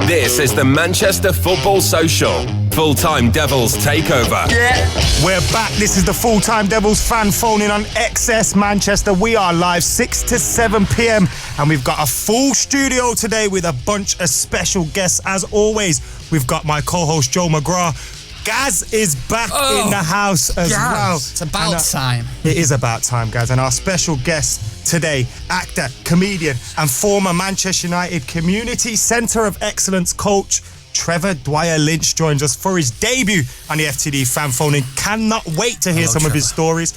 This is the Manchester Football Social. Full-Time Devils Takeover. Yeah. We're back. This is the Full-Time Devils fan phone-in on XS Manchester. We are live 6 to 7 p.m. and we've got a full studio today with a bunch of special guests. As always, we've got my co-host Joe McGrath. Gaz is back in the house as well. It's about time. It is about time, guys. And our special guest today, actor, comedian, and former Manchester United Community Centre of Excellence coach, Trevor Dwyer-Lynch, joins us for his debut on the FTD fan phone. And cannot wait to hear some of his stories.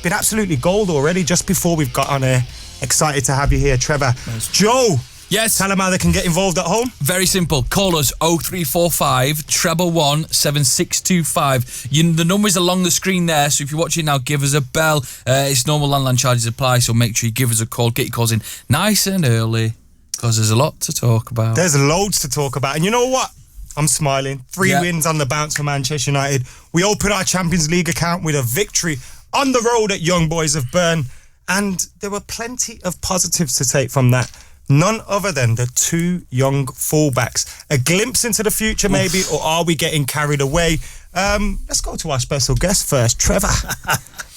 Been absolutely gold already just before we've got on air. Excited to have you here, Trevor. Nice. Joe. Yes. Tell them how they can get involved at home. Very simple. Call us 0345 111 7625. The number's along the screen there, so if you're watching now, give us a bell. It's normal landline charges apply, so make sure you give us a call. Get your calls in nice and early, because there's a lot to talk about. There's loads to talk about. And you know what? I'm smiling. 3 wins on the bounce for Manchester United. We open our Champions League account with a victory on the road at Young Boys of Bern. And there were plenty of positives to take from that. None other than the two young fullbacks. A glimpse into the future, maybe, or are we getting carried away? Let's go to our special guest first. Trevor,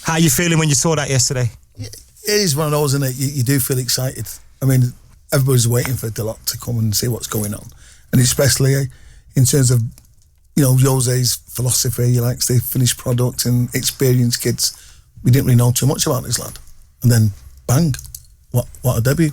how are you feeling when you saw that yesterday? It is one of those, isn't it? You do feel excited. I mean, everybody's waiting for Dalot to come and see what's going on. And especially in terms of, Jose's philosophy, he likes the finished product and experienced kids. We didn't really know too much about this lad. And then, bang, what a debut.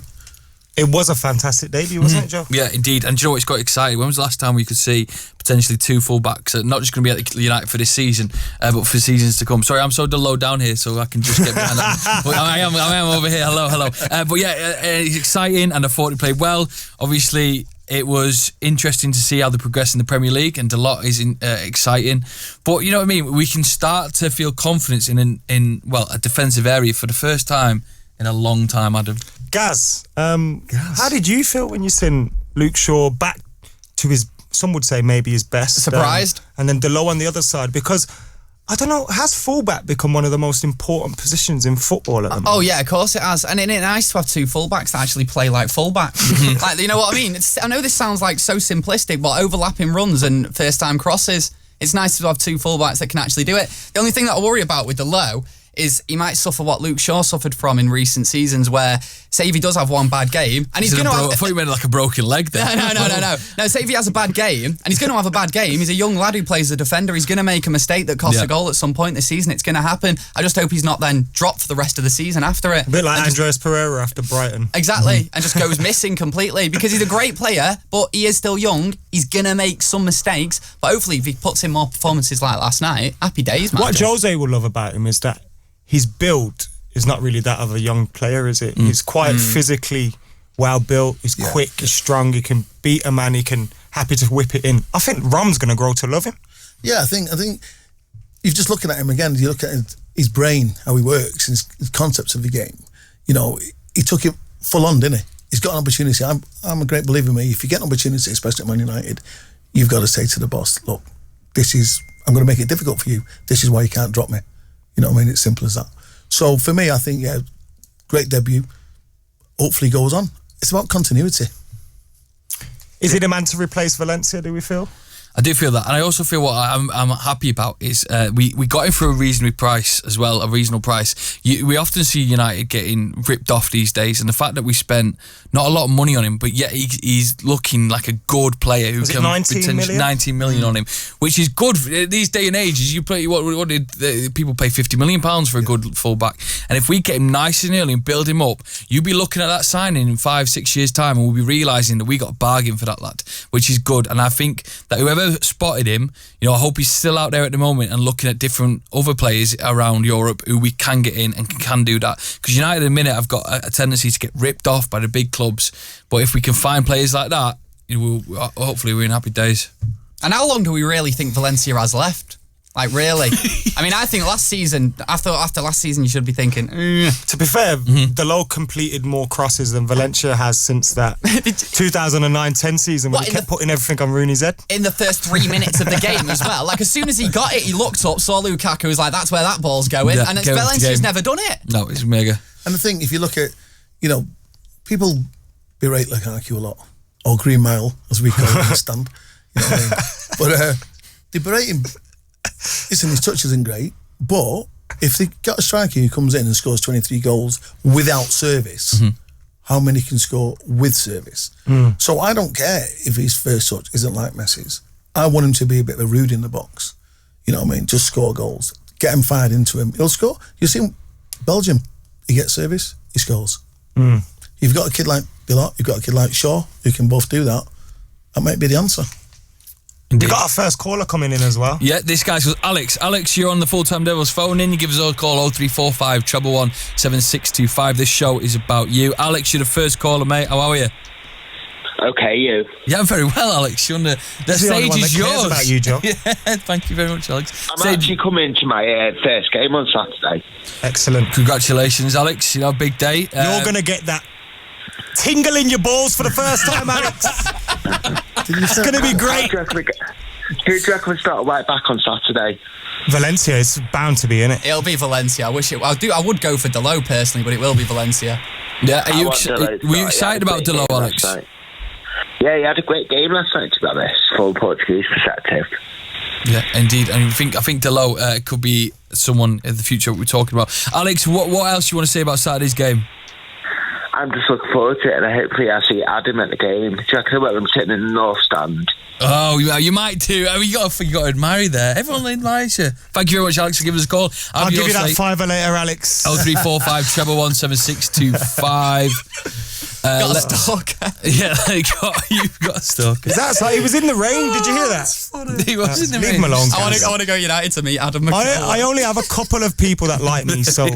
It was a fantastic debut, wasn't it, Joe? Yeah, indeed. And do you know what's got excited? When was the last time we could see potentially two fullbacks, not just going to be at United for this season, but for seasons to come? Sorry, I'm so low down here, so I can just get behind that. But I am over here. Hello. But yeah, it's exciting, and I thought he played well. Obviously, it was interesting to see how they progress in the Premier League, and Dalot is exciting. But you know what I mean? We can start to feel confidence in a defensive area for the first time in a long time, Adam. Gaz, how did you feel when you seen Luke Shaw back to his, some would say maybe his best? Surprised. And then Dalot on the other side, because, I don't know, has fullback become one of the most important positions in football at the moment? Oh yeah, of course it has. And it's nice to have two fullbacks that actually play like fullbacks. Like, you know what I mean? I know this sounds like so simplistic, but overlapping runs and first-time crosses, it's nice to have two fullbacks that can actually do it. The only thing that I worry about with Dalot is he might suffer what Luke Shaw suffered from in recent seasons, where, say if he does have one bad game, and he's going to have... I thought you meant like a broken leg there. No, say if he has a bad game, and he's going to have a bad game, he's a young lad who plays a defender, he's going to make a mistake that costs a goal at some point this season, it's going to happen. I just hope he's not then dropped for the rest of the season after it. A bit like Andreas Pereira after Brighton. Exactly, and just goes missing completely, because he's a great player, but he is still young, he's going to make some mistakes, but hopefully if he puts in more performances like last night, happy days, man. What Jose will love about him is that his build is not really that of a young player, is it? He's quite physically well built, he's quick, he's strong, he can beat a man, he can happy to whip it in. I think Rom's going to grow to love him. Yeah, I think you're just looking at him again, you look at his brain, how he works, his concepts of the game. He took it full on, didn't he? He's got an opportunity. I'm a great believer in me. If you get an opportunity, especially at Man United, you've got to say to the boss, look, I'm going to make it difficult for you. This is why you can't drop me. You know what I mean? It's simple as that. So for me, I think, great debut. Hopefully goes on. It's about continuity. Is he the man to replace Valencia, do we feel? I do feel that, and I also feel what I'm happy about is we got him for a reasonable price as well, a reasonable price. We often see United getting ripped off these days, and the fact that we spent not a lot of money on him, but yet he's looking like a good player who can 19 million on him, which is good these day and ages. You play what did people pay £50 million for a good fullback, and if we get him nice and early and build him up, you'll be looking at that signing in 5-6 years time, and we'll be realising that we got a bargain for that lad, which is good. And I think that whoever spotted him, I hope he's still out there at the moment and looking at different other players around Europe who we can get in and can do that, because United at the minute have got a tendency to get ripped off by the big clubs, but if we can find players like that, hopefully we're in happy days. And how long do we really think Valencia has left? Like, really? I mean, I think last season, after last season, you should be thinking... To be fair, Dalot completed more crosses than Valencia has since that 2009-10 season when he kept putting everything on Rooney's head. In the first 3 minutes of the game as well. Like, as soon as he got it, he looked up, saw Lukaku, was like, that's where that ball's going. Yeah, and Valencia's never done it. No, it's mega. And the thing, if you look at, people berate Lukaku a lot. or Green Mile, as we call it in the stand. You know what I mean? But they berate him. Listen, his touch isn't great, but if they got a striker who comes in and scores 23 goals without service, how many can score with service? So I don't care if his first touch isn't like Messi's. I want him to be a bit of a rude in the box. You know what I mean? Just score goals. Get him fired into him. He'll score. You see him, Belgium, he gets service, he scores. You've got a kid like Dalot, you've got a kid like Shaw, who can both do that. That might be the answer. We got our first caller coming in as well. Yeah, this guy's called Alex. Alex, you're on the Full-Time Devils phone in. You give us a call 0345 111 7625. This show is about you. Alex, you're the first caller, mate. How are you? Okay, you. Yeah, I'm very well, Alex. You're on the stage is yours. About you, Joe. Yeah, thank you very much, Alex. I'm actually coming to my first game on Saturday. Excellent. Congratulations, Alex. You know, big day. You're going to get that tingle in your balls for the first time, Alex. It's going to be great. Who do you reckon will start right back on Saturday? Valencia is bound to be in it. It'll be Valencia. I would go for Dalot personally, but it will be Valencia. Yeah, were you excited about Dalot, Alex? Yeah, he had a great game last night, to be honest, from a Portuguese perspective. Yeah, indeed. And I think Dalot could be someone in the future we're talking about. Alex, what else you want to say about Saturday's game? I'm just looking forward to it, and hopefully I see Adam at the game. Do you reckon I'm sitting in the north stand? Oh, you might too. I mean, you got to admire you there. Everyone admires you. Thank you very much, Alex, for giving us a call. I'll give you that fiver later, Alex. 0345 111 7625. Got a stalker. Yeah, you've got a stalker. That's like he was in the rain. Did you hear that? He was in the rain. Leave him alone. I want to go United to meet Adam McCall. I only have a couple of people that like me, so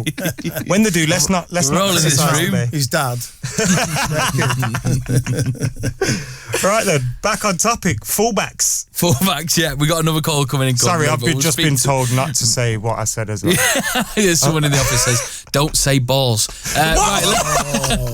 when they do, let's not roll in this room. His dad. Right then, back on topic. Fullbacks, yeah. We got another call coming in. Sorry, I've just been told not to say what I said as well. There's someone in the office says, "Don't say balls." Right,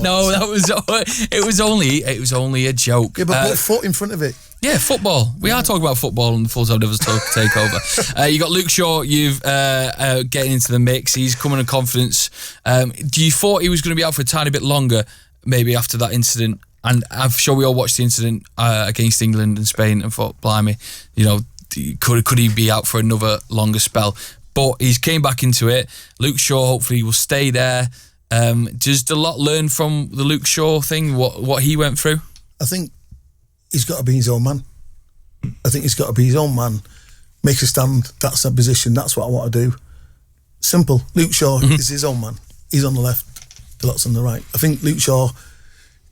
no, it was only a joke. Yeah, but put a foot in front of it. Yeah, football. We are talking about football on the Full-Time Devils takeover. You got Luke Shaw. You've getting into the mix. He's coming in confidence. Do you thought he was going to be out for a tiny bit longer, maybe after that incident? And I'm sure we all watched the incident against England and Spain and thought, blimey, you know, could he be out for another longer spell? But he's came back into it. Luke Shaw hopefully will stay there. Does Dalot learn from the Luke Shaw thing, what he went through? I think he's got to be his own man. Make a stand. That's a position. That's what I want to do. Simple. Luke Shaw is his own man. He's on the left. Dalot's on the right. I think Luke Shaw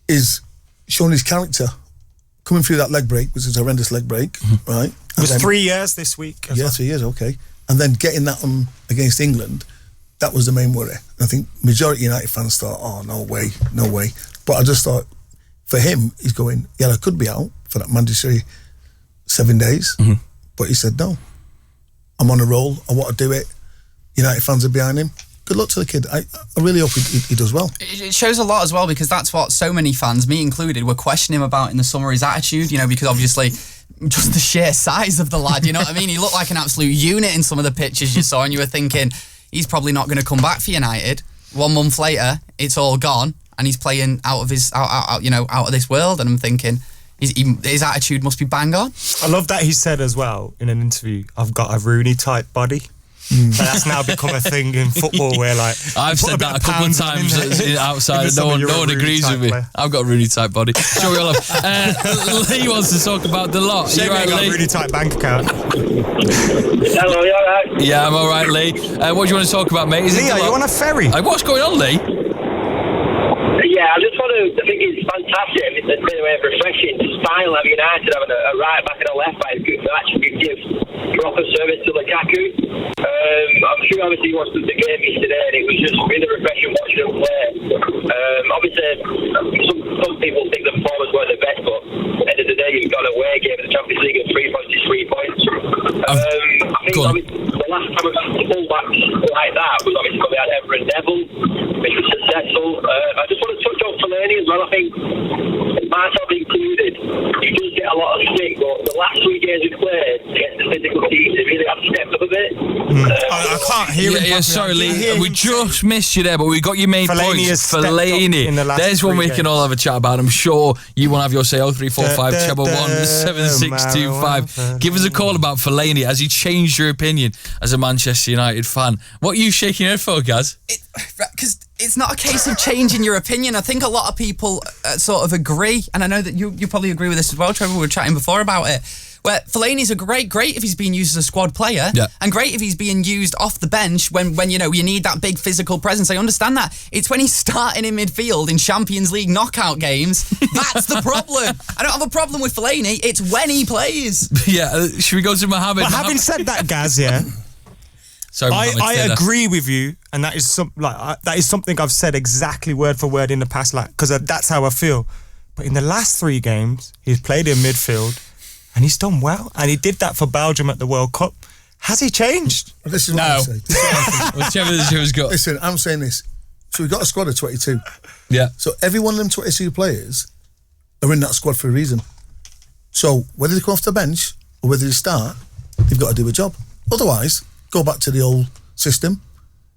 is showing his character coming through that leg break, which is a horrendous leg break, right? It was 3 years this week. Yeah, 3 years, okay. And then getting that against England, that was the main worry. I think majority United fans thought, oh, no way. But I just thought, for him, he's going, yeah, I could be out for that mandatory 7 days. But he said, no, I'm on a roll. I want to do it. United fans are behind him. Good luck to the kid. I really hope he does well. It shows a lot as well, because that's what so many fans, me included, were questioning him about in the summer, his attitude, you know, because obviously just the sheer size of the lad, you know what I mean? He looked like an absolute unit in some of the pictures you saw, and you were thinking, he's probably not going to come back for United. 1 month later, it's all gone, and he's playing out of this world, and I'm thinking, his attitude must be bang on. I love that he said as well in an interview, I've got a Rooney type body. That's now become a thing in football where, like, I've said that a couple of times outside. No one agrees with me. I've got a Rooney type body. Sure, we all have. Lee wants to talk about Dalot. Shame I got a Rooney type bank account. Hello, you alright? Yeah, I'm alright, Lee. What do you want to talk about, mate? Lee, are you on a ferry? What's going on, Lee? Yeah, I just want to. I think it's fantastic. It's a bit of refreshing to style of United having a right back and a left back who actually give proper service to Lukaku. I'm sure obviously he watched the game yesterday, and it was just really refreshing watching him play. Obviously, some people think the performers weren't the best, but at the end of the day, you've got an away game in the Champions League, and 3 points is 3 points. I think the last time I've seen fullbacks like that was obviously when we had Everett Neville, which was successful. I just want to touch on Fellaini as well. I think, myself included, he does get a lot of stick, but the last 3 3 games we played against the physical teams, it really have stepped up a bit. I can't hear him. Yeah, sorry, Lee. We just missed you there, but we got your main Fellaini has points. stepped up Fellaini. in the last There's one 3 we can games. all have a chat about. I'm sure you want to have your say. 0345 17625. Give us a call about Fellaini. Has he changed your opinion as a Manchester United fan? What are you shaking your head for, Gaz? Because it's not a case of changing your opinion. I think a lot of people sort of agree, and I know that you probably agree with this as well, Trevor. We were chatting before about it. Where Fellaini's a great if he's being used as a squad player, and great if he's being used off the bench when you know you need that big physical presence. I understand that. It's when he's starting in midfield in Champions League knockout games that's the problem. I don't have a problem with Fellaini. It's when he plays. Yeah, should we go to Mohammed? But having said that, Gaz, yeah. Sorry, Mohammed, I stay there. agree with you, and that is that is something I've said exactly word for word in the past, because that's how I feel. But in the last 3 games, he's played in midfield, and he's done well, and he did that for Belgium at the World Cup. Has he changed? This is what I say. Whichever's got. Listen, I'm saying this. So we've got a squad of 22. Yeah. So every one of them 22 players are in that squad for a reason. So whether they come off the bench or whether they start, they've got to do a job. Otherwise, go back to the old system,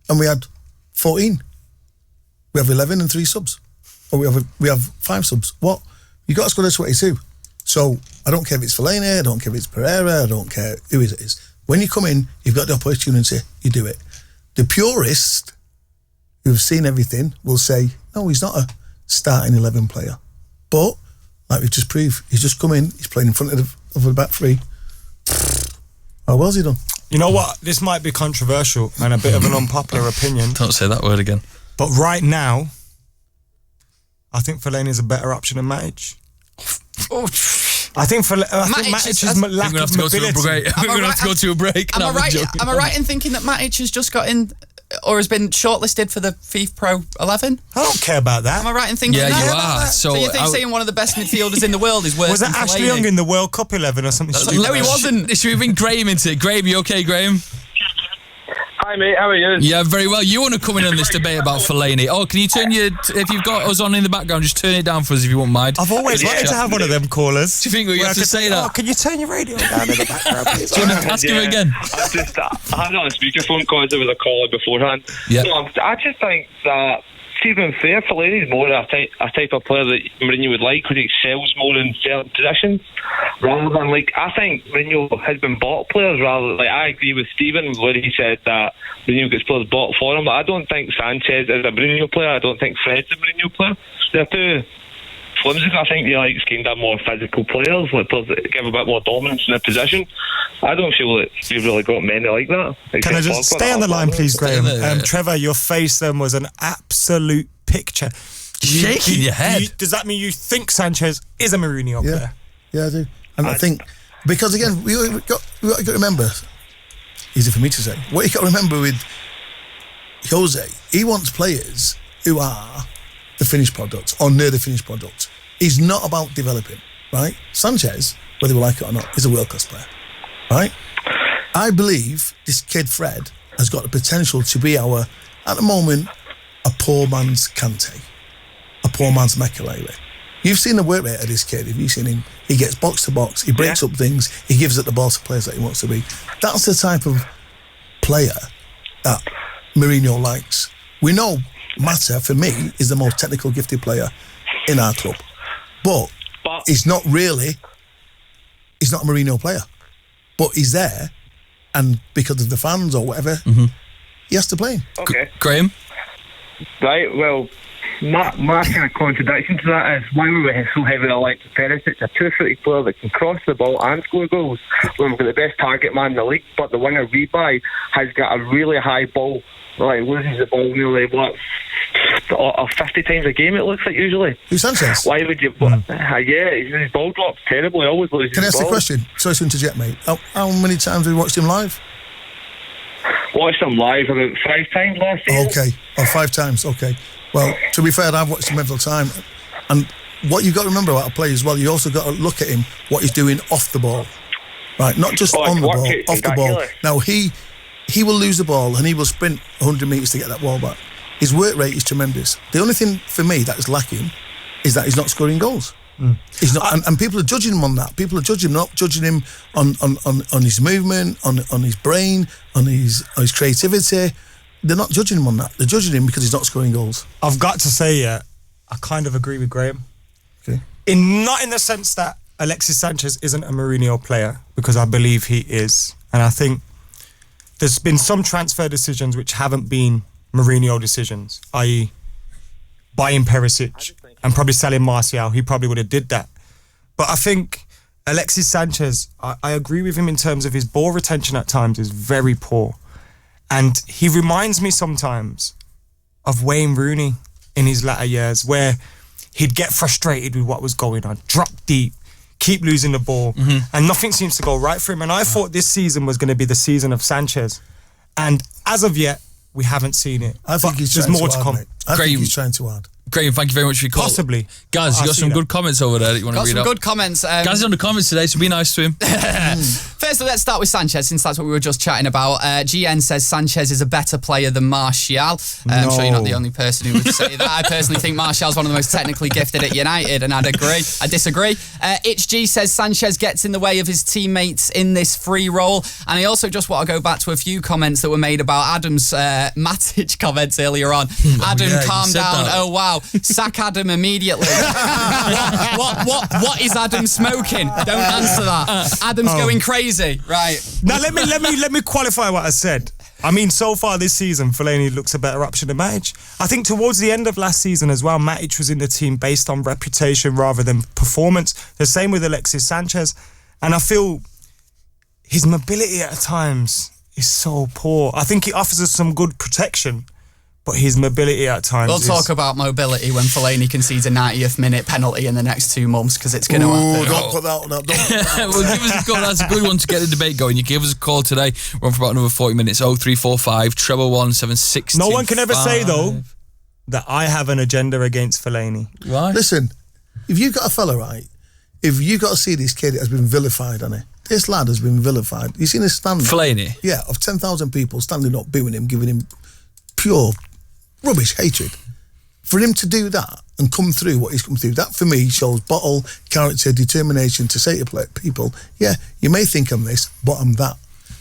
and we had 14. We have 11 and 3 subs, or we have 5 subs. What? You got a squad of 22. So I don't care if it's Fellaini, I don't care if it's Pereira, I don't care who it is. When you come in, you've got the opportunity, you do it. The purist who've seen everything will say, no, he's not a starting 11 player. But like we've just proved, he's just come in, he's playing in front of the back three. How well's he done? You know what? This might be controversial and a bit of an unpopular opinion. Don't say that word again. But right now, I think Fellaini's a better option than Matic. I think Matic's lack of mobility. We're going to have to go to a break. Am I right in thinking that Matic has just got in, or has been shortlisted for the FIFA Pro 11? I don't care about that. Am I right in thinking Yeah, that? you are. So you think saying one of the best midfielders in the world is worse Was than that Ashley Fellaini? Young in the World Cup 11 or something? No, he wasn't. Should we bring Graham into it? Graham, you okay, Graham? Hi mate, how are you? Yeah, very well. You want to come in on this debate about Fellaini? Oh, can you turn if you've got us on in the background, just turn it down for us if you won't mind. I've always wanted to have one of them callers. Do you think we have to say that? Oh, can you turn your radio down in the background, please? Do you want to ask him again? I had it on speakerphone because there was a caller beforehand. Yeah. No, I just think that, see, being fair, Fellaini's more a type of player that Mourinho would like because he excels more in certain positions. Rather than, I think Mourinho has been bought players rather than, I agree with Stephen where he said that Mourinho gets players bought for him. But I don't think Sanchez is a Mourinho player. I don't think Fred's a Mourinho player. They're too flimsy. I think he likes kind of more physical players, players that give a bit more dominance in their position. I don't feel that you've really got many like that. Can I just stay on the line, please, Graham? there. Trevor, your face then was an absolute picture. Shaking your head. Does that mean you think Sanchez is a Mourinho player? Yeah, I do. And I think, because again, we got to remember, easy for me to say, what you got to remember with Jose, he wants players who are the finished product or near the finished product. He's not about developing, right? Sanchez, whether we like it or not, is a world-class player, right? I believe this kid Fred has got the potential to be at the moment, a poor man's Kante, a poor man's Makelele. You've seen the work rate of this kid. Have you seen him? He gets box to box. He breaks up things. He gives it the ball to players that he wants to be. That's the type of player that Mourinho likes. We know Mata, for me, is the most technical gifted player in our club. But he's not a Mourinho player. But he's there, and because of the fans or whatever, he has to play him. Okay. Graham? Right, well, my kind of contradiction to that is why we were so heavily like Perisic, a two-footed player that can cross the ball and score goals. When we've got the best target man in the league, but the winger we buy has got a really high ball, loses the ball nearly 50 times a game it looks like usually. Who's Sanchez? Why would you? His ball drops terribly. He always loses. Can I ask the the question? Sorry to interject, mate. How many times have you watched him live? Watched him live about 5 times last season. Okay, 5 times. Okay. Well, to be fair, I've watched him every time, and what you've got to remember about a player as well, you also got to look at him what he's doing off the ball, right? Not just on the ball, off the ball. Now he will lose the ball and he will sprint 100 metres to get that ball back. His work rate is tremendous. The only thing for me that is lacking is that he's not scoring goals. He's not, and people are judging him on that. People are not judging him on his movement, on his brain, on his creativity. They're not judging him on that. They're judging him because he's not scoring goals. I've got to say, I kind of agree with Graham. Okay. Not in the sense that Alexis Sánchez isn't a Mourinho player, because I believe he is. And I think there's been some transfer decisions which haven't been Mourinho decisions, i.e. buying Perisic and probably selling Martial. He probably would have did that. But I think Alexis Sánchez, I agree with him in terms of his ball retention at times is very poor. And he reminds me sometimes of Wayne Rooney in his latter years, where he'd get frustrated with what was going on, drop deep, keep losing the ball, and nothing seems to go right for him. And I thought this season was going to be the season of Sanchez. And as of yet, we haven't seen it. I think there's more to come. I think he's trying too hard. Graham, thank you very much for your call. Possibly. Gaz, you got some good comments over there that you want to read out? Got some good comments. Gaz is on the comments today, so be nice to him. First, let's start with Sanchez, since that's what we were just chatting about. GN says Sanchez is a better player than Martial. I'm sure you're not the only person who would say that. I personally think Martial's one of the most technically gifted at United, and I disagree. Itch G says Sanchez gets in the way of his teammates in this free role. And I also just want to go back to a few comments that were made about Adam's Matic comments earlier on. Adam, calm down. That. Oh, wow. Sack Adam immediately. What is Adam smoking? Don't answer that. Adam's going crazy. Right. Now let me qualify what I said. I mean, so far this season, Fellaini looks a better option than Matic. I think towards the end of last season as well, Matic was in the team based on reputation rather than performance. The same with Alexis Sanchez. And I feel his mobility at times is so poor. I think he offers us some good protection, but his mobility at times We'll talk about mobility when Fellaini concedes a 90th minute penalty in the next 2 months, because it's going to happen. Don't put that one up. Well, give us a call. That's a good one to get the debate going. You give us a call today. We're on for about another 40 minutes. 0345 177 No one can ever say, though, that I have an agenda against Fellaini. Why? Listen, if you got a fella, right, if you got to see this kid has been vilified, hasn't he? This lad has been vilified. You seen his stand? Fellaini? Yeah, of 10,000 people standing up, booing him, giving him pure rubbish hatred. For him to do that and come through what he's come through, that for me shows bottle, character, determination to say to people, yeah, you may think I'm this, but I'm that.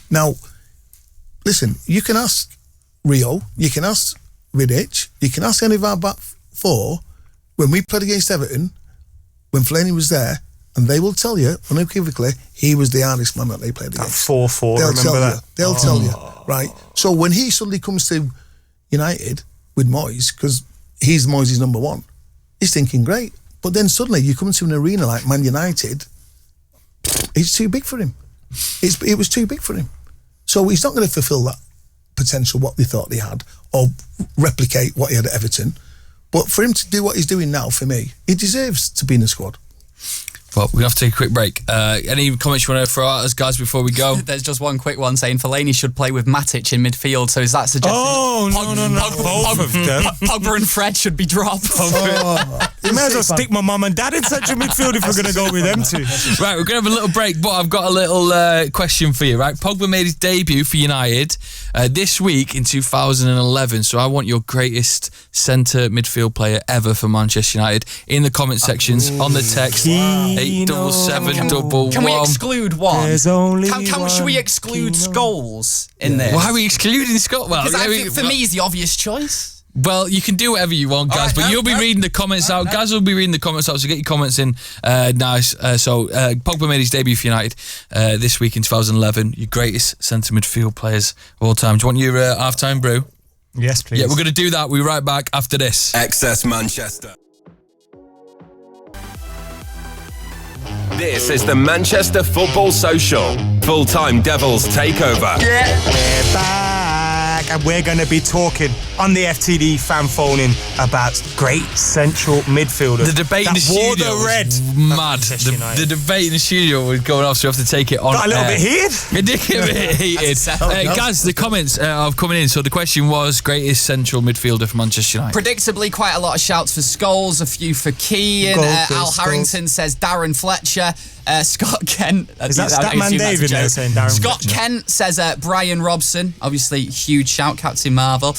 Now, listen, you can ask Rio, you can ask Vidic, you can ask any of our back four, when we played against Everton, when Fellaini was there, and they will tell you unequivocally he was the hardest man that they played against. That 4-4, remember that? They'll tell you, right? So when he suddenly comes to United with Moyes, because he's Moyes' number one, he's thinking great. But then suddenly you come into an arena like Man United, it's too big for him. It was too big for him. So he's not going to fulfil that potential, what they thought they had, or replicate what he had at Everton. But for him to do what he's doing now, for me, he deserves to be in the squad. Well, we're going to have to take a quick break. Any comments you want to throw out us, guys, before we go? There's just one quick one saying Fellaini should play with Matic in midfield. So is that suggesting both of them. Pogba and Fred should be dropped? You may as well stick my mum and dad in central midfield if we're going to go with them two. Right, we're going to have a little break, but I've got a little question for you, right? Pogba made his debut for United this week in 2011, so I want your greatest centre midfield player ever for Manchester United in the comment sections, on the text 87711. Can we exclude one? There's only Should we exclude Scholes in there? Why are we excluding Scott? Well, Because for me, he's the obvious choice. Well, you can do whatever you want, Gaz, but you'll be reading the comments out. Gaz will be reading the comments out, so get your comments in. Nice. Pogba made his debut for United this week in 2011. Your greatest centre midfield players of all time. Do you want your half-time brew? Yes, please. Yeah, we're going to do that. We'll be right back after this. Excess Manchester. This is the Manchester Football Social. Full-time Devils takeover. We're back, and we're going to be talking on the FTD fan phone-in about great central midfielders. The debate in the studio was mad. The debate in the studio was going off, so we have to take it on. Got a little bit heated. It did get a bit heated. Guys, the comments are coming in. So the question was, greatest central midfielder for Manchester United. Predictably, quite a lot of shouts for Scholes, a few for Keane. Al Harrington says Darren Fletcher. Scott Kent. Is that Statman David saying Darren Scott Fletcher? Kent says Brian Robson. Obviously, huge shout, Captain Marvel.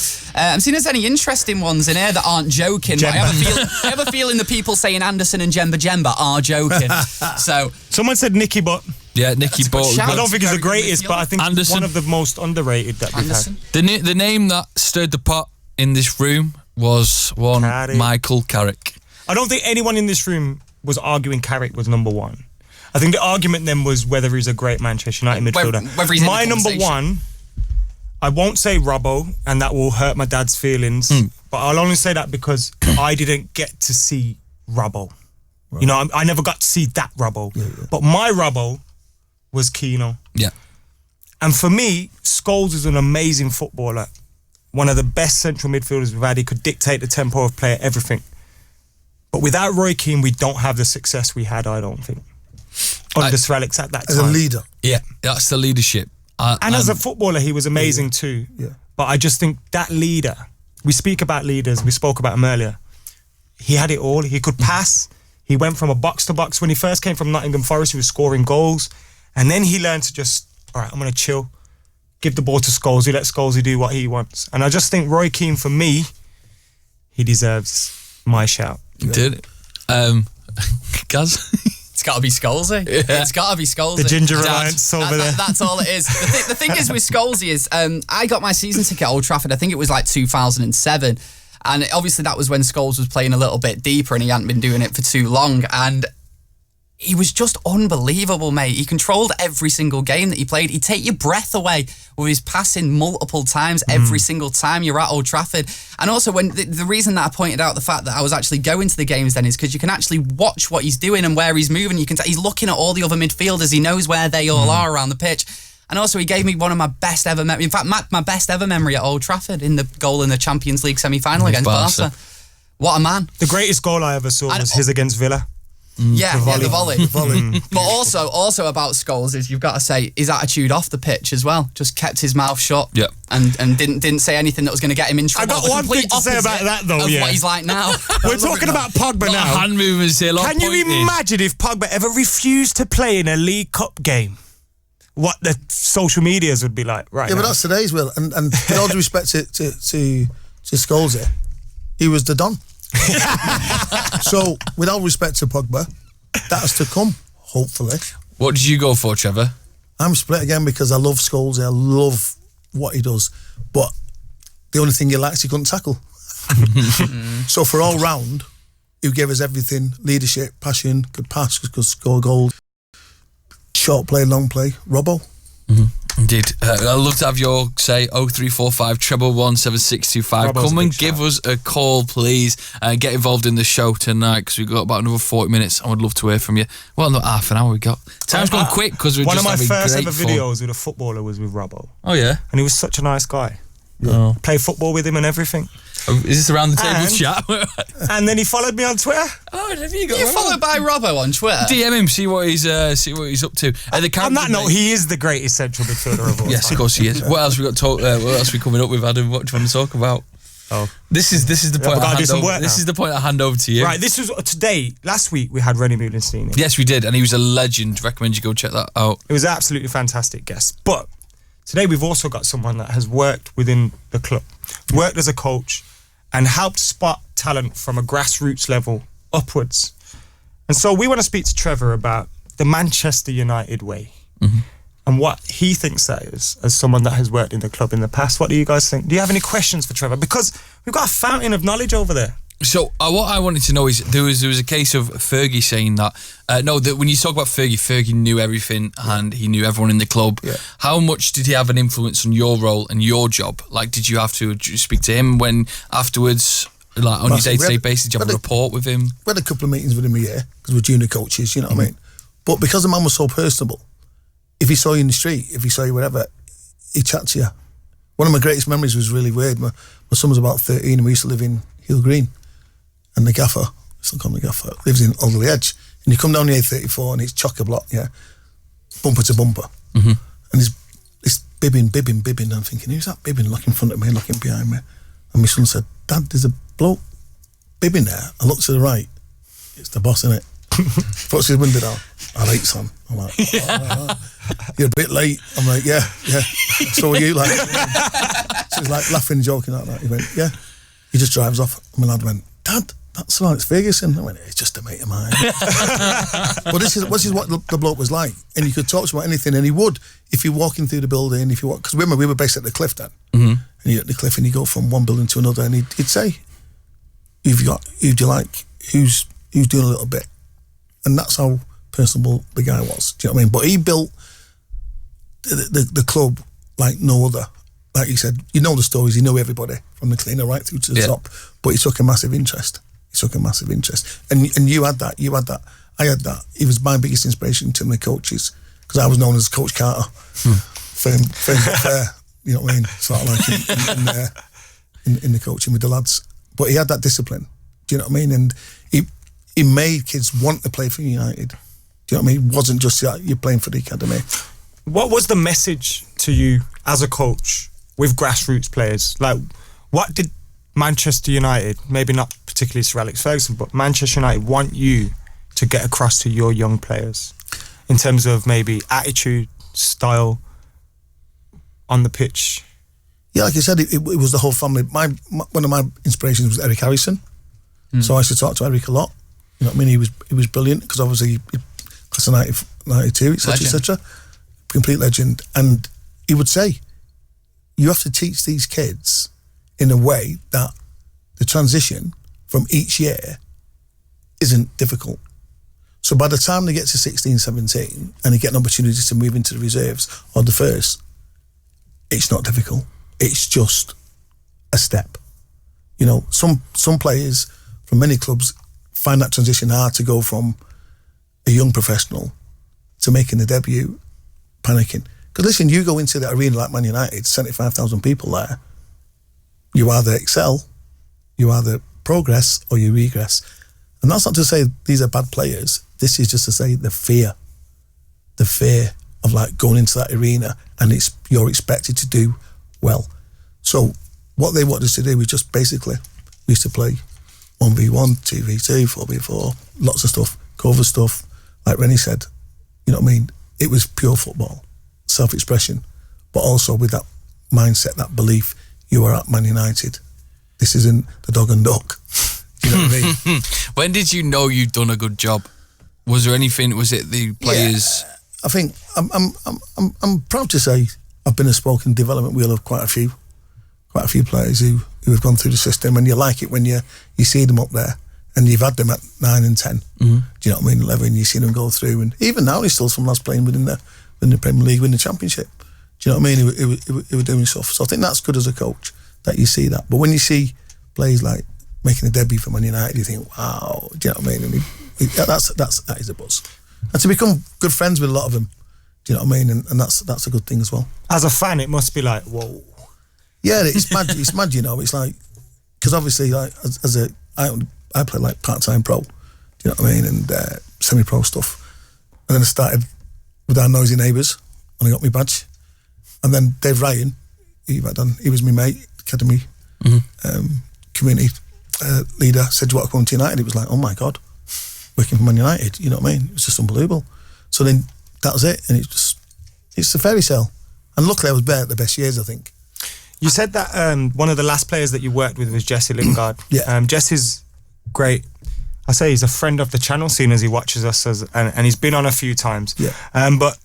I'm seeing if there's any interesting ones in here that aren't joking. But I have a feeling the people saying Anderson and Jemba are joking. So someone said Nicky Butt. Yeah, Nicky Butt. I don't think he's the greatest, but I think Anderson. One of the most underrated that we've had. The name that stirred the pot in this room was one Michael Carrick. I don't think anyone in this room was arguing Carrick was number one. I think the argument then was whether he's a great Manchester United midfielder. Whether he's my number one, I won't say Robbo, and that will hurt my dad's feelings, but I'll only say that because I didn't get to see Robbo. Right. You know, I never got to see that Robbo. Yeah. But my Robbo was Keano. Yeah. And for me, Scholes is an amazing footballer. One of the best central midfielders we've had. He could dictate the tempo of play, everything. But without Roy Keane, we don't have the success we had, I don't think. Under Sir Alex at that time. As a leader. Yeah, that's the leadership. And as a footballer, he was amazing too. Yeah. But I just think that leader, we speak about leaders, we spoke about him earlier. He had it all. He could pass. He went from a box to box. When he first came from Nottingham Forest, he was scoring goals. And then he learned to just, all right, I'm going to chill. Give the ball to Scholesy. Let Scholesy do what he wants. And I just think Roy Keane, for me, he deserves my shout. You did. Gaz? It's got to be Scholesy. Yeah. It's got to be Scholesy. The Ginger Alliance over there. That's all it is. The thing is with Scholesy is I got my season ticket at Old Trafford, I think it was like 2007. And obviously that was when Scholes was playing a little bit deeper and he hadn't been doing it for too long. And he was just unbelievable, mate. He controlled every single game that he played. He'd take your breath away with his passing multiple times every single time you're at Old Trafford. And also, when the reason that I pointed out the fact that I was actually going to the games then is because you can actually watch what he's doing and where he's moving. You can he's looking at all the other midfielders. He knows where they all are around the pitch. And also, he gave me one of my best ever memories. In fact, my best ever memory at Old Trafford in the goal in the Champions League semi-final against Barca. What a man. The greatest goal I ever saw was his against Villa. The volley. But also about Scholes is you've got to say his attitude off the pitch as well. Just kept his mouth shut. Yeah. And didn't say anything that was going to get him in trouble. I got one thing to say about that though. What he's like now. We're talking about Pogba now. Hand movements here. Can you imagine if Pogba ever refused to play in a League Cup game? What the social medias would be like right now. Yeah, but that's today's Will. And with all due respect to Scholes here, he was the Don. So, with all respect to Pogba, that has to come, hopefully. What did you go for, Trevor? I'm split again because I love Scholes. I love what he does. But the only thing he likes, he couldn't tackle. So, for all round, he gave us everything. Leadership, passion, could pass, could score goals. Short play, long play. Robbo. Indeed. I'd love to have your say 0345 177 Come and give us a call, please. Get involved in the show tonight because we've got about another 40 minutes. I would love to hear from you. Well, not half an hour we got. Time's gone quick because we're just having great fun. One of my first ever videos with a footballer was with Robbo. Oh, yeah? And he was such a nice guy. Yeah. Oh. Play football with him and everything. Is this around the table chat? And then he followed me on Twitter. Oh, have you got? You're followed by Robbo on Twitter. DM him, see what he's up to. On that note, he is the greatest central midfielder of all Yes, time. of course he is. What else we got? What else we coming up with, Adam? What do you want to talk about? Oh, this is the point. This is the point I hand over to you. Right. This was today. Last week we had Rennie Moulenstein. Yes, we did, and he was a legend. Recommend you go check that out. It was an absolutely fantastic guest. But today we've also got someone that has worked within the club, worked as a coach, and helped spot talent from a grassroots level upwards. And so we want to speak to Trevor about the Manchester United way and what he thinks that is as someone that has worked in the club in the past. What do you guys think? Do you have any questions for Trevor? Because we've got a fountain of knowledge over there. So what I wanted to know is there was a case of Fergie saying that that when you talk about Fergie knew everything and he knew everyone in the club. Yeah. How much did he have an influence on your role and your job? Like, did you have to speak to him when afterwards, like on your day-to-day basis, did you have a report with him? We had a couple of meetings with him a year because we're junior coaches, you know what I mean? But because the man was so personable, if he saw you in the street, if he saw you whatever, he'd chat to you. One of my greatest memories was really weird. My son was about 13 and we used to live in Hill Green. And the gaffer, still call him the gaffer, lives in Alderley Edge. And you come down the A34 and it's chock-a-block, bumper to bumper. And there's this bibbing. And I'm thinking, who's that bibbing looking in front of me, looking behind me? And my son said, Dad, there's a bloke bibbing there. I look to the right. It's the boss, innit? Puts his window down. All right, son. I'm like, oh, you're a bit late. I'm like, yeah. So are you, like. So He was like laughing and joking like that. He went, yeah. He just drives off. And my lad went, Dad, that's Alex Ferguson. I went, it's just a mate of mine. But this is what the bloke was like. And you could talk to him about anything, and he would, if you're walking through the building, because we were based at the cliff then. Mm-hmm. And you're at the cliff and you go from one building to another, and he'd say, who's doing a little bit. And that's how personable the guy was. Do you know what I mean? But he built the club like no other. Like you said, you know the stories, you know everybody from the cleaner right through to the top. But he took a massive interest. And you had that. I had that. He was my biggest inspiration to my coaches, because I was known as Coach Carter. Fame up there. You know what I mean? Sort of like in the coaching with the lads. But he had that discipline. Do you know what I mean? And he made kids want to play for United. Do you know what I mean? It wasn't just you're playing for the academy. What was the message to you as a coach with grassroots players? Like, what did Manchester United, maybe not particularly Sir Alex Ferguson, but Manchester United want you to get across to your young players in terms of maybe attitude, style on the pitch? Yeah, like I said, it was the whole family. One of my inspirations was Eric Harrison. So I used to talk to Eric a lot. You know what I mean? He was brilliant, because obviously class of 92, etc. Complete legend. And he would say, you have to teach these kids in a way that the transition from each year isn't difficult. So by the time they get to 16, 17 and they get an opportunity to move into the reserves or the first, it's not difficult. It's just a step. You know, some players from many clubs find that transition hard to go from a young professional to making the debut, panicking. Because listen, you go into the arena like Man United, 75,000 people there, you either excel, you either progress, or you regress. And that's not to say these are bad players. This is just to say the fear of like going into that arena, and you're expected to do well. So what they wanted us to do was just basically, we used to play 1v1, 2v2, 4v4, lots of stuff, cover stuff. Like Rennie said, you know what I mean? It was pure football, self-expression, but also with that mindset, that belief, you are at Man United. This isn't the dog and duck. Do you know what I mean? When did you know you'd done a good job? Was there anything? Was it the players? Yeah, I think I'm proud to say I've been a spoken development wheel of quite a few players who have gone through the system, and you like it when you see them up there, and you've had them at 9 and 10. Mm-hmm. Do you know what I mean? 11, you see them go through, and even now there's still some lads playing within the Premier League, win the Championship. Do you know what I mean? It were doing stuff. So I think that's good as a coach that you see that. But when you see players like making a debut for Man United, you think, wow. Do you know what I mean? And that is a buzz. And to become good friends with a lot of them. Do you know what I mean? And that's a good thing as well. As a fan, it must be like, whoa. Yeah, it's mad. It's mad, you know. It's like, because obviously, like I play like part-time pro. Do you know what I mean? And semi-pro stuff. And then I started with our noisy neighbours, and I got my badge. And then Dave Ryan, he was my mate, academy, community leader, said, do you want to come to United? It was like, oh my God, working for Man United, you know what I mean? It was just unbelievable. So then that was it, and it's a fairy tale. And luckily I was there at the best years, I think. You said that one of the last players that you worked with was Jesse Lingard. Yeah. Jesse's great. I say he's a friend of the channel, seeing as he watches us, and he's been on a few times. Yeah. But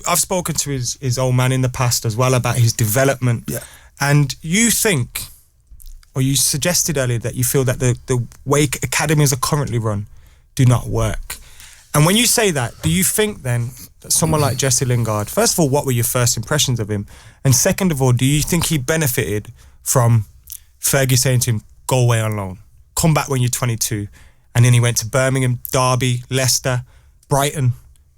I've spoken to his old man in the past as well about his development. Yeah. And you think, or you suggested earlier, that you feel that the way academies are currently run do not work. And when you say that, do you think then that someone like Jesse Lingard, first of all, what were your first impressions of him? And second of all, do you think he benefited from Fergie saying to him, go away on loan, come back when you're 22? And then he went to Birmingham, Derby, Leicester, Brighton,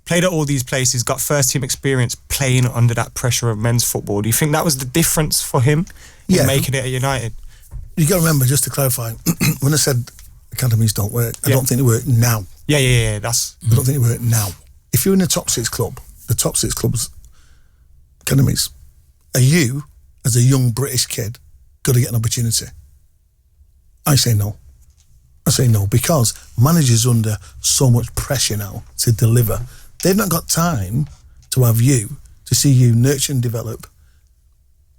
played at all these places, got first team experience playing under that pressure of men's football. Do you think that was the difference for him in making it at United? You got to remember, just to clarify, when I said academies don't work, I don't think they work now. Yeah. I don't think they work now. If you're in the top 6 club, the top 6 clubs, academies, are you, as a young British kid, going to get an opportunity? I say no. Because managers under so much pressure now to deliver. They've not got time to have you, to see you nurture and develop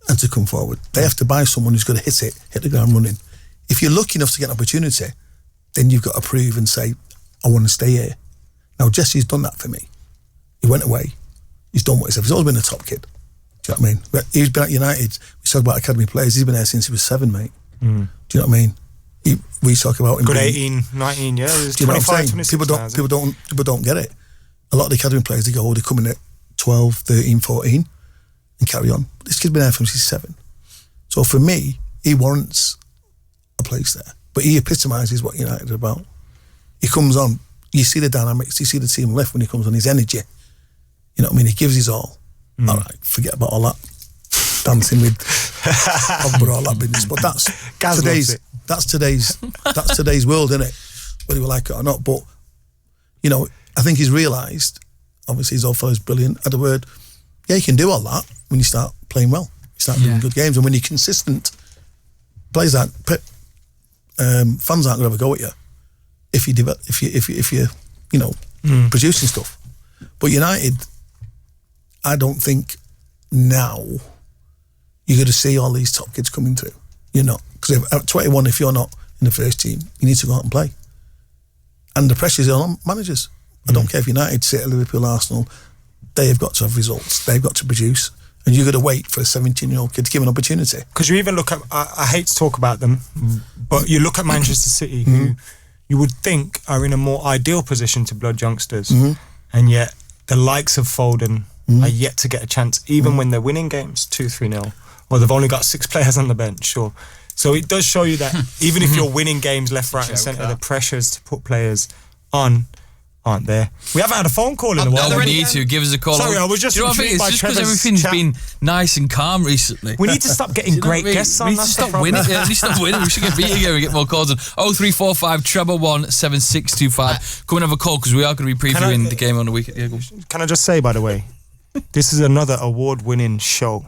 and to come forward. They have to buy someone who's going to hit the ground running. If you're lucky enough to get an opportunity, then you've got to prove and say, I want to stay here. Now, Jesse's done that for me. He went away. He's done what he said. He's always been a top kid. Do you know what I mean? But he's been at United. We talk about academy players. He's been there since he was 7, mate. Do you know what I mean? We talk about him. Good 18, 19 years. Do you know what I'm 25, saying? People don't get it. A lot of the academy players, they go, they come in at 12, 13, 14 and carry on. But this kid's been there since he's 7. So for me, he warrants a place there. But he epitomises what United are about. He comes on, you see the dynamics, you see the team lift when he comes on, his energy. You know what I mean? He gives his all. All right, forget about all that dancing with all that business. But that's today's world, isn't it? Whether you like it or not. But you know, I think he's realised. Obviously, his old fellow's brilliant. At the word, yeah, you can do all that when you start playing well. You start doing good games, and when you're consistent, players fans aren't going to have a go at you if you producing stuff. But United, I don't think now you're going to see all these top kids coming through. You're not. Because at 21, if you're not in the first team, you need to go out and play. And the pressure's on managers. I don't care if United, City, Liverpool, Arsenal, they have got to have results. They've got to produce. And you've got to wait for a 17-year-old kid to give an opportunity. Because you even look at, I hate to talk about them, but you look at Manchester City, who you would think are in a more ideal position to blood youngsters. And yet the likes of Foden are yet to get a chance, even when they're winning games 2-3-0, or they've only got 6 players on the bench. Sure. So it does show you that even if you're winning games left, right and centre, the pressures to put players on aren't there. We haven't had a phone call in a while. No, we need to. Give us a call. Sorry, I was just intrigued by Trevor's everything's chat. been nice and calm recently. We need to stop getting great guests on. We need to stop winning. We need to stop winning. We should get beat again. We get more calls on 0345 1 7625. Come and have a call because we are going to be previewing the game on the weekend. Yeah, can I just say, by the way, this is another award-winning show.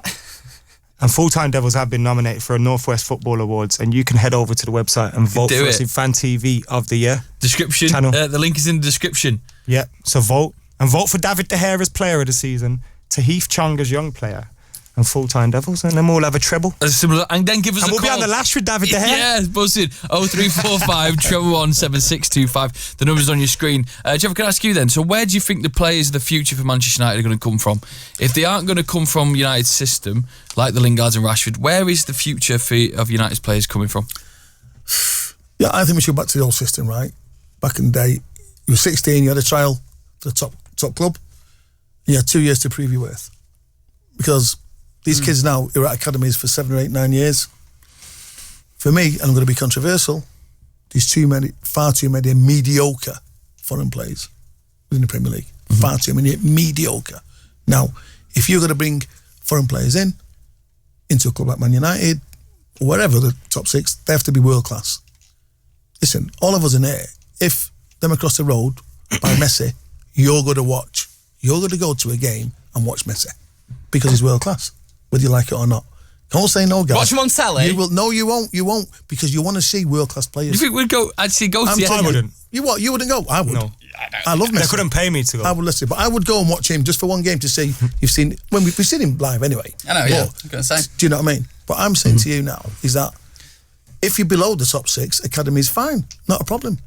And Full-Time Devils have been nominated for a Northwest Football Awards, and you can head over to the website and vote for us in Fan TV of the Year. Description. The link is in the description. Yeah, so vote. And vote for David De Gea as Player of the Season, Tahith Chong as Young Player, and Full-Time Devils, and then we'll have a treble. And then give us a call. And we'll be on the lash with David De Gea. Yeah, buzzing. 0345 7625. The number's on your screen. Trevor, can I ask you then, so where do you think the players of the future for Manchester United are going to come from? If they aren't going to come from United's system, like the Lingards and Rashford, where is the future of United's players coming from? Yeah, I think we should go back to the old system, right? Back in the day, you were 16, you had a trial for the top club, and you had 2 years to prove your worth. Because these kids now who are at academies for 7 or 8, 9 years, for me, and I'm going to be controversial, there's far too many mediocre foreign players within the Premier League. Far too many mediocre. Now, if you're going to bring foreign players into a club like Man United, or wherever, the top 6, they have to be world class. Listen, all of us in here, if them across the road by Messi, you're going to watch. You're going to go to a game and watch Messi because he's world class, whether you like it or not. Don't say no, guys. Watch him on telly. You will. No, you won't. You won't, because you want to see world class players. You think we'd go? Actually, go to the. I wouldn't. You what? You wouldn't go? I would. No. I love Messi. They couldn't pay me to go. I would listen, but I would go and watch him just for one game to see. You've seen when we've seen him live anyway. I know. Yeah. I'm gonna say. Do you know what I mean? What I'm saying to you now is that if you're below the top 6, academy's fine. Not a problem.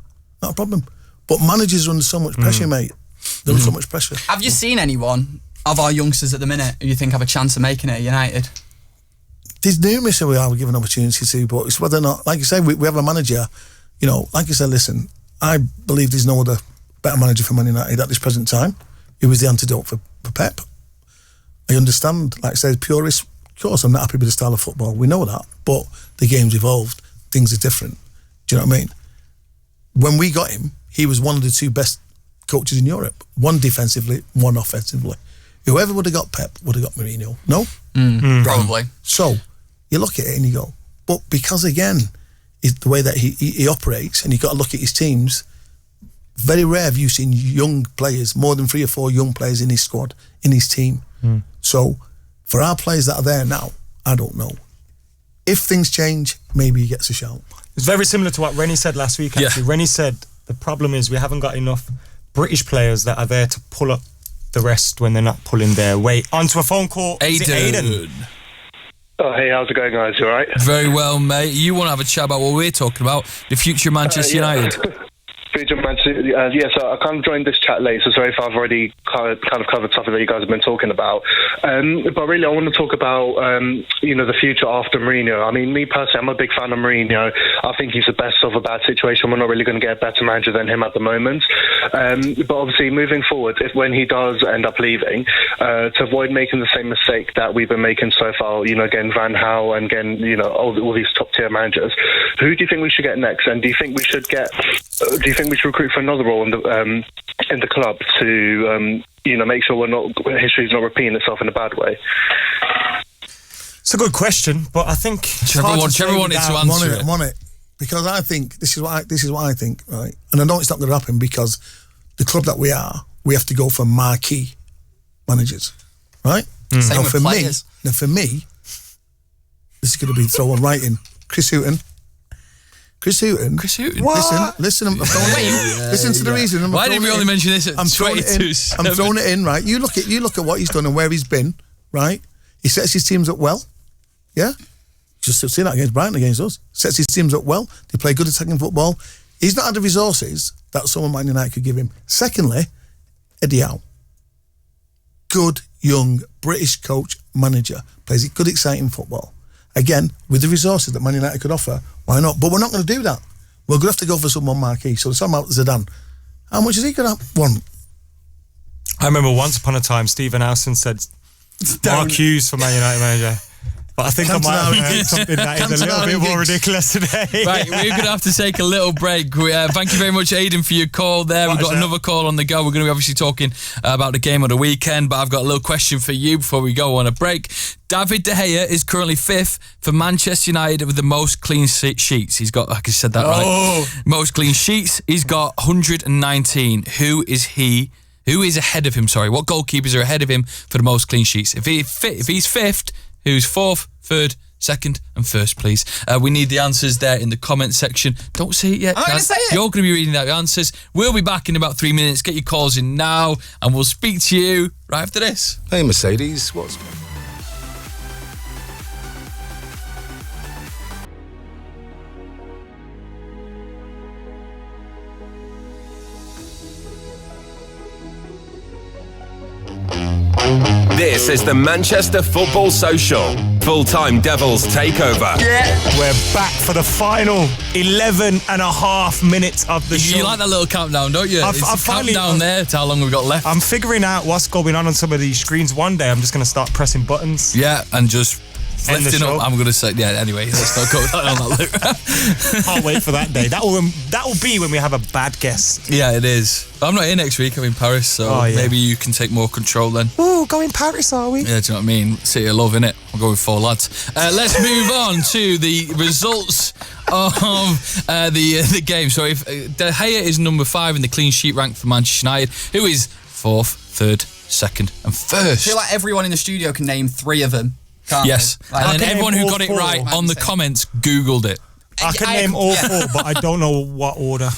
Not a problem. But managers are under so much pressure, mate. They're under so much pressure. Have you seen anyone of our youngsters at the minute who you think have a chance of making it at United? There's numerous who we are given opportunity to, but it's whether or not, like you say, we have a manager, you know, like you said, listen, I believe there's no other better manager for Man United at this present time. He was the antidote for Pep. I understand, like I said, purists, of course I'm not happy with the style of football, we know that, but the game's evolved, things are different. Do you know what I mean? When we got him, he was one of the 2 best coaches in Europe, one defensively, one offensively. Whoever would have got Pep would have got Mourinho. No? Probably. So, you look at it and you go, but because again, the way that he operates, and you've got to look at his teams, very rare have you seen young players, more than 3 or 4 young players in his squad, in his team. So, for our players that are there now, I don't know. If things change, maybe he gets a shout. It's very similar to what Rennie said last week, actually. Rennie said the problem is we haven't got enough British players that are there to pull up the rest when they're not pulling their weight. On to a phone call. Aidan. Oh, hey, how's it going, guys? You all right? Very well, mate. You want to have a chat about what we're talking about, the future of Manchester United? Future Manchester, so I kind of joined this chat late, so sorry if I've already kind of covered something that you guys have been talking about. But really, I want to talk about, the future after Mourinho. I mean, me personally, I'm a big fan of Mourinho. I think he's the best of a bad situation. We're not really going to get a better manager than him at the moment. But obviously, moving forward, when he does end up leaving, to avoid making the same mistake that we've been making so far, again, Van Gaal and again, all these top-tier managers, who do you think we should get next? And do you think we should recruit for another role in the club to make sure history's not repeating itself in a bad way? It's a good question, but I think Trevor wanted to answer it. I'm on it because I think this is what I think, right? And I know it's not going to happen because the club that we are, we have to go for marquee managers, right? Same Now with for players. me, this is going to be thrown right in. Chris Hughton. What? Listen. I'm throwing it in. Listen to the reason. Why didn't we only mention this at I'm throwing it in, right? You look at what he's done and where he's been, right? He sets his teams up well. Yeah? Just see that against Brighton, against us. Sets his teams up well. They play good attacking football. He's not had the resources that someone Man United could give him. Secondly, Eddie Howe. Good, young, British coach, manager. Plays good, exciting football. Again, with the resources that Man United could offer, why not? But we're not going to do that. We're going to have to go for someone marquee. So it's about Zidane. How much is he going to want? I remember once upon a time, Stephen Howson said Mark Hughes for Man United manager. But I think I might have heard something that is a little bit more ridiculous today. Right, we're going to have to take a little break. Thank you very much, Aidan, for your call there. We've got another call on the go. We're going to be obviously talking about the game of the weekend, but I've got a little question for you before we go on a break. David De Gea is currently 5th for Manchester United with the most clean sheets. He's got, like I said that right, most clean sheets. He's got 119. Who is ahead of him? Sorry, what goalkeepers are ahead of him for the most clean sheets? If he's 5th, who's 4th, 3rd, 2nd and 1st, please? We need the answers there in the comment section. Don't say it yet. I'm going to say it. You're going to be reading out the answers. We'll be back in about 3 minutes. Get your calls in now and we'll speak to you right after this. Hey, Mercedes, what's... This is the Manchester Football Social. Full-time Devils takeover. Yeah. We're back for the final 11 and a half minutes of the show. You like that little countdown, don't you? It's a countdown there to how long we've got left. I'm figuring out what's going on some of these screens. One day I'm just going to start pressing buttons. Yeah, and just lifting up. I'm going to say, yeah, anyway, let's not go on that loop. Can't wait for that day. That will be when we have a bad guest. Yeah, it is. I'm not here next week. I'm in Paris, so maybe you can take more control then. Ooh, going Paris, are we? Yeah, do you know what I mean? City of love, innit? I'll go with 4 lads. Let's move on to the results of the game. So if De Gea is number 5 in the clean sheet rank for Manchester United, who is 4th, 3rd, 2nd and 1st? I feel like everyone in the studio can name 3 of them. Yes, and then everyone who got it right on the comments Googled it. I can name all 4, but I don't know what order.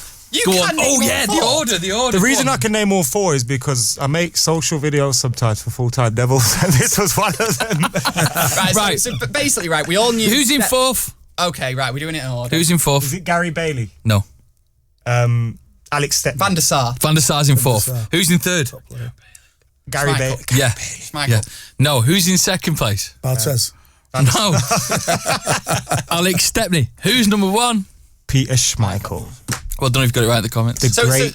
Go on. The order. The reason I can name all 4 is because I make social video subtitles for Full-Time Devils, and this was one of them. Right. So basically, right, we all knew... Who's in 4th? Okay, right, we're doing it in order. Who's in 4th? Is it Gary Bailey? No. Alex Stepp. Van der Sar. Van der Sar's in 4th. Who's in 3rd? Gary Bailey. Yeah. No, who's in 2nd place? Barthez. No. Alex Stepney. Who's number 1? Peter Schmeichel. Well, I don't know if you've got it right in the comments.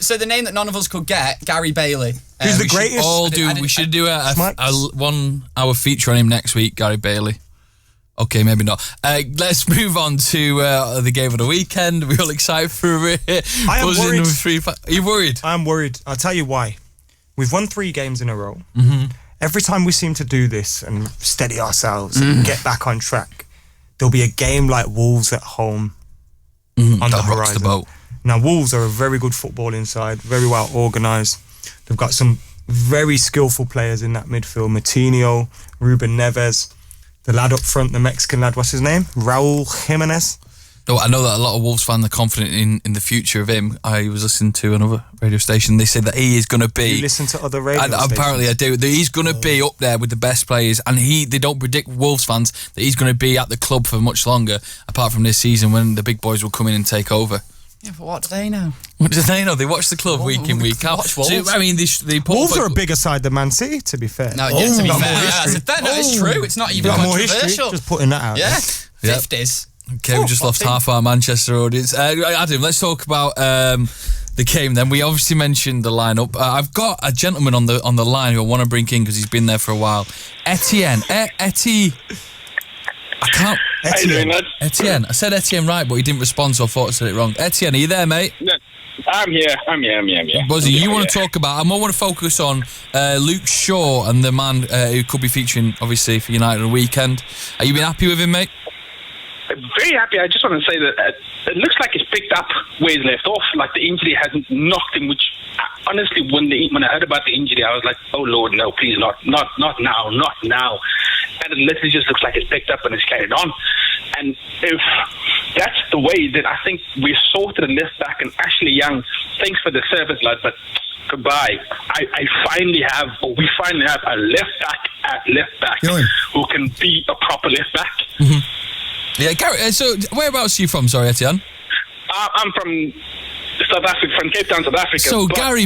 So the name that none of us could get, Gary Bailey. Who's the greatest? We should do a 1 hour feature on him next week, Gary Bailey. Okay, maybe not. Let's move on to the game of the weekend. We're all excited for it. I am worried. Are you worried? I am worried. I'll tell you why. We've won 3 games in a row. Mm-hmm. Every time we seem to do this and steady ourselves and get back on track, there'll be a game like Wolves at home on the horizon. The boat. Now, Wolves are a very good footballing side, very well organised. They've got some very skillful players in that midfield. Moutinho, Ruben Neves, the lad up front, the Mexican lad, what's his name? Raul Jimenez. I know that a lot of Wolves fans are confident in the future of him. I was listening to another radio station. They said that he is going to be. You listen to other radio stations? Apparently I do. That he's going to be up there with the best players, and they don't predict, Wolves fans, that he's going to be at the club for much longer, apart from this season when the big boys will come in and take over. Yeah, but what do they know? What do they know? They watch the club week in, week out. Watch Wolves. So, I mean, Wolves are a bigger side than Man City, to be fair. No, to be fair, it's true. It's not even controversial. Just putting that out. Yeah, 50s. Okay, we just lost half our Manchester audience. Adam, let's talk about the game then. We obviously mentioned the lineup. I've got a gentleman on the line who I want to bring in because he's been there for a while. Etienne. I can't. How you doing, lad? Etienne. I said Etienne right, but he didn't respond, so I thought I said it wrong. Etienne, are you there, mate? No, I'm here. Buzzy, you want to talk about... I more want to focus on Luke Shaw and the man who could be featuring, obviously, for United on the weekend. Are you been happy with him, mate? Very happy. I just want to say that it looks like he's picked up where he's left off. Like the injury hasn't knocked him, which honestly, when I heard about the injury, I was like, oh Lord, no, please, not now. And it literally just looks like it's picked up and it's carried on. And if that's the way, then I think we're sorted a left back. And Ashley Young, thanks for the service, lad, but goodbye. We finally have a left back who can be a proper left back. Mm-hmm. Yeah, Gary, so whereabouts are you from, sorry, Etienne? I'm from South Africa, from Cape Town, South Africa. So Gary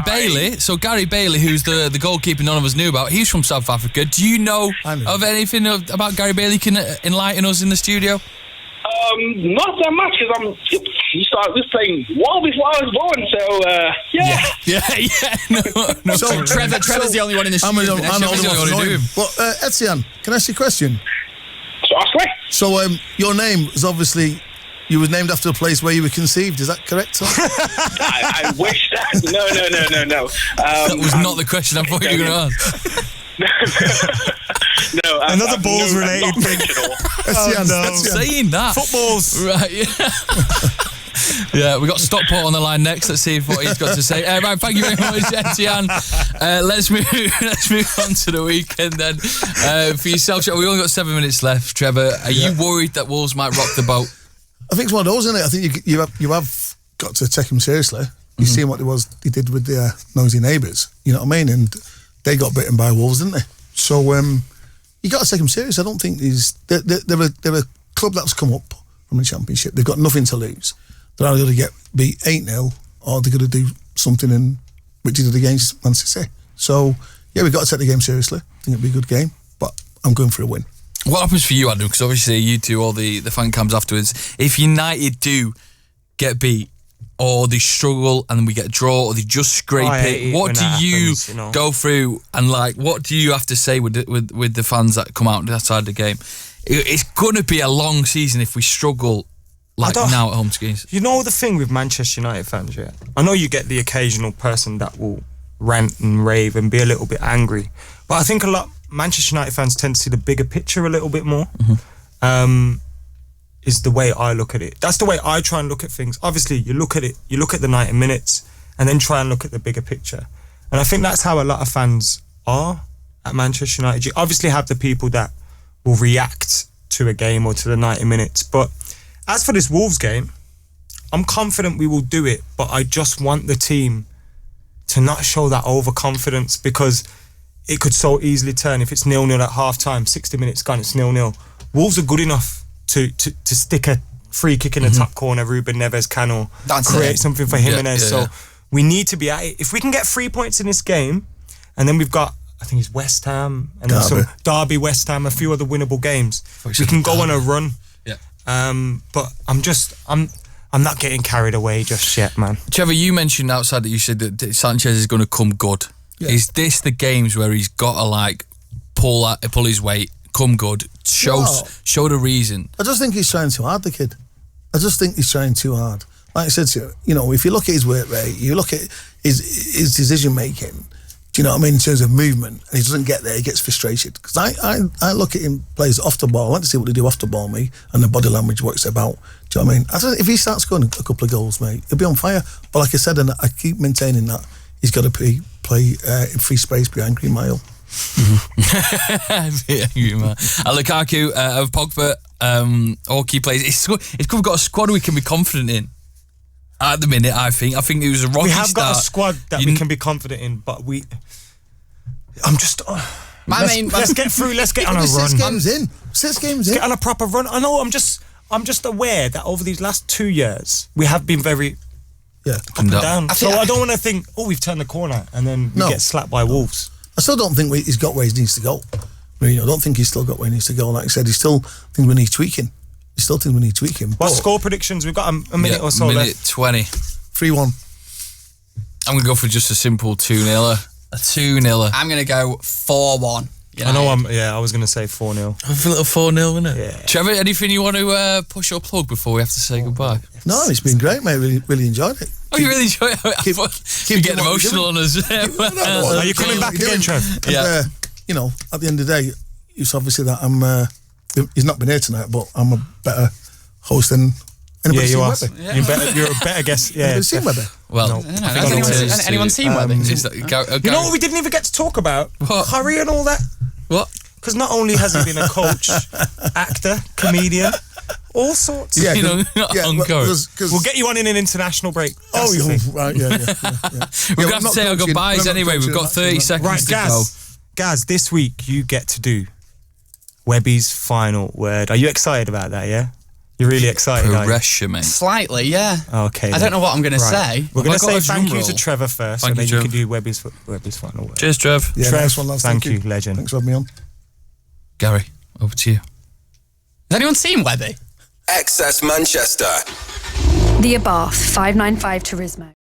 Bailey, who's the goalkeeper none of us knew about, he's from South Africa. Do you know of anything about Gary Bailey? Can enlighten us in the studio? Not that much, because we was playing well before I was born, so yeah. No. So Trevor's the only one in the studio. I'm the only one to know him. Well, Etienne, can I ask you a question? So ask me. So your name is obviously... You were named after a place where you were conceived, is that correct, sir? I wish that. No. That was not the question I thought you were going to ask. No, another balls-related thing. Saying that. Footballs. Right, yeah. Yeah, we got Stockport on the line next. Let's see what he's got to say. Right, thank you very much, Etienne. Let's move on to the weekend then. For yourself, we only got 7 minutes left. Trevor, are you worried that Wolves might rock the boat? I think it's one of those, isn't it? I think you have got to take him seriously. You've seen what he did with the nosy neighbours. You know what I mean? And they got bitten by wolves, didn't they? So you got to take him serious. I don't think they're a club that's come up from the Championship. They've got nothing to lose. They're either going to beat 8-0 or they're going to do something which he did against Man City. So yeah, we've got to take the game seriously. I think it'll be a good game, but I'm going for a win. What happens for you, Adam? Because obviously you do all the fan cams afterwards. If United do get beat, or they struggle and we get a draw, or they just scrape it, what do you go through and what do you have to say with the fans that come out outside the game? It's going to be a long season if we struggle now at home skis. You know the thing with Manchester United fans, yeah? I know you get the occasional person that will rant and rave and be a little bit angry, but I think a lot Manchester United fans tend to see the bigger picture a little bit more. Is the way I look at it. That's the way I try and look at things. Obviously, you look at the 90 minutes and then try and look at the bigger picture. And I think that's how a lot of fans are at Manchester United. You obviously have the people that will react to a game or to the 90 minutes. But as for this Wolves game, I'm confident we will do it, but I just want the team to not show that overconfidence, because it could so easily turn. If it's 0-0 at half-time, 60 minutes gone, it's 0-0. Wolves are good enough to stick a free kick in the top corner, Ruben Neves can, or create something for Jimenez. So we need to be at it. If we can get 3 points in this game, and then we've got, I think it's West Ham, and then some Derby, West Ham, a few other winnable games, we can go on a run. Yeah. But I'm not getting carried away just yet, man. Trevor, you mentioned outside that you said that Sanchez is going to come good. Yeah. Is this the games where he's got to pull his weight, come good, show the reason? I just think he's trying too hard, the kid. I just think he's trying too hard. Like I said to you, if you look at his work rate, you look at his decision making, do you know what I mean, in terms of movement, and he doesn't get there, he gets frustrated. Because I look at him plays off the ball, I like to see what they do off the ball, and the body language works about. Do you know what I mean? I don't know, if he starts scoring a couple of goals, mate, he'll be on fire. But like I said, and I keep maintaining that, he's got to play in free space behind Green Mile. Lukaku of Pogba, all key players. It's good we've got a squad we can be confident in. At the minute, I think it was a rocky start. We have got a squad that we can be confident in, but I'm just. Let's get through. Let's get on a run. 6 games in. 6 games in. Get on a proper run. I know. I'm just aware that over these last 2 years we have been very up and down. So I don't want to think, we've turned the corner and then we get slapped by Wolves. I still don't think he's got where he needs to go. I don't think he's still got where he needs to go. Like I said, he still thinks we need tweaking. What score predictions? We've got a minute or so left. Minute 20. 3-1. I'm going to go for just a simple 2-0. A 2-0. I'm going to go 4-1. I know I was going to say 4-0. A little 4-0, isn't it? Yeah. Trevor, anything you want to push or plug before we have to say goodbye? No, it's been great, mate. Really enjoyed it. You really enjoyed it? Keep getting emotional on us. Are you coming back again, Trev? Yeah. At the end of the day, it's obviously that I'm... he's not been here tonight, but I'm a better host than anybody seen Webby. You're a better guest. Yeah, anybody seen Webby? Well, has anyone seen Webby? You know what we didn't even get to talk about? What? Curry and all that. What? Because not only has he been a coach, actor, comedian, all sorts. Yeah, We'll get you on in an international break. Right, yeah. We're going to have to say our goodbyes anyway. We've got 30 seconds to go. Gaz, this week you get to do Webby's final word. Are you excited about that, yeah? You're really excited, pressure, mate. Slightly, yeah. Okay. I don't know what I'm going to say. We're going to say thank you to Trevor first, and then you can do Webby's final word. Cheers, Trev. Yeah, Trev, nice one, lads. thank you, legend. Thanks for having me on. Gary, over to you. Has anyone seen Webby? Excess Manchester. The Abath 595 Turismo.